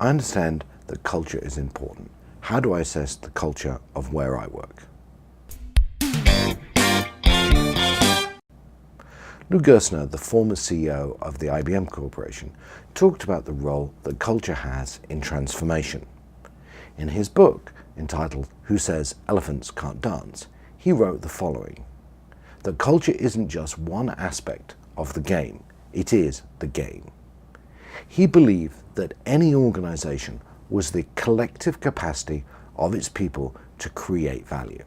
I understand that culture is important. How do I assess the culture of where I work? Lou Gerstner, the former CEO of the IBM Corporation, talked about the role that culture has in transformation. In his book, entitled Who Says Elephants Can't Dance, he wrote the following: that culture isn't just one aspect of the game, it is the game. He believed that any organization was the collective capacity of its people to create value.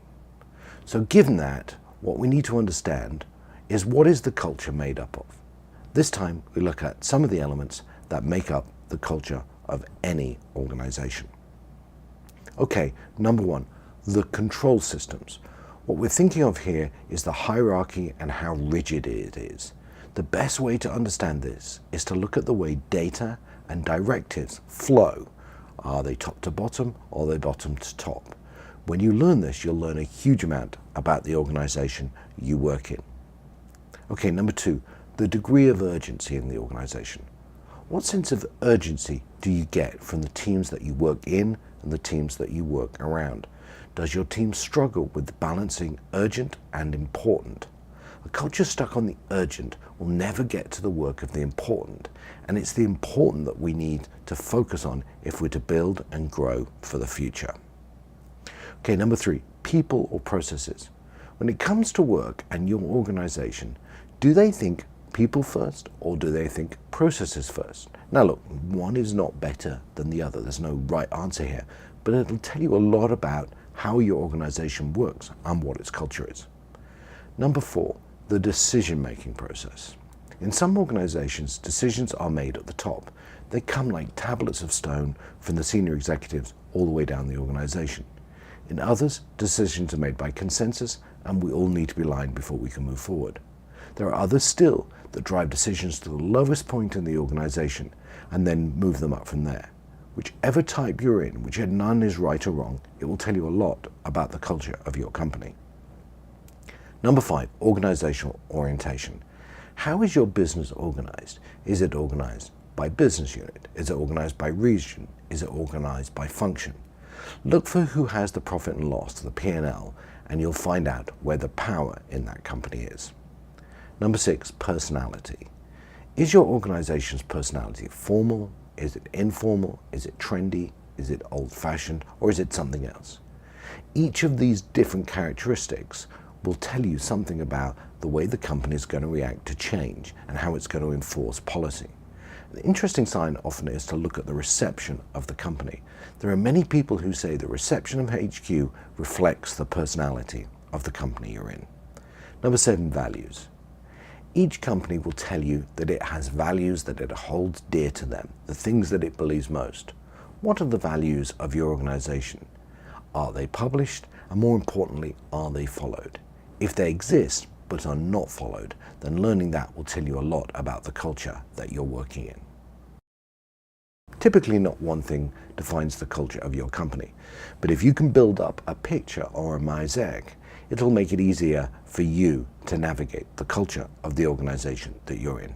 So given that, what we need to understand is, what is the culture made up of? This time we look at some of the elements that make up the culture of any organization. Okay, number one, the control systems. What we're thinking of here is the hierarchy and how rigid it is. The best way to understand this is to look at the way data and directives flow. Are they top to bottom, or are they bottom to top? When you learn this, you'll learn a huge amount about the organization you work in. Okay, number two, the degree of urgency in the organization. What sense of urgency do you get from the teams that you work in and the teams that you work around? Does your team struggle with balancing urgent and important? A culture stuck on the urgent will never get to the work of the important, and it's the important that we need to focus on if we're to build and grow for the future. Okay, number three, people or processes. When it comes to work and your organization, do they think people first, or do they think processes first? Now look, one is not better than the other. There's no right answer here, but it'll tell you a lot about how your organization works and what its culture is. Number four, the decision-making process. In some organizations, decisions are made at the top. They come like tablets of stone from the senior executives all the way down the organization. In others, decisions are made by consensus, and we all need to be aligned before we can move forward. There are others still that drive decisions to the lowest point in the organization and then move them up from there. Whichever type you're in, whichever none is right or wrong, it will tell you a lot about the culture of your company. Number five, organizational orientation. How is your business organized? Is it organized by business unit? Is it organized by region? Is it organized by function? Look for who has the profit and loss, the P&L, and you'll find out where the power in that company is. Number six, personality. Is your organization's personality formal? Is it informal? Is it trendy? Is it old-fashioned? Or is it something else? Each of these different characteristics will tell you something about the way the company is going to react to change and how it's going to enforce policy. The interesting sign often is to look at the reception of the company. There are many people who say the reception of HQ reflects the personality of the company you're in. Number seven, values. Each company will tell you that it has values that it holds dear to them, the things that it believes most. What are the values of your organization? Are they published? And more importantly, are they followed? If they exist but are not followed, then learning that will tell you a lot about the culture that you're working in. Typically, not one thing defines the culture of your company, but if you can build up a picture or a mosaic, it'll make it easier for you to navigate the culture of the organization that you're in.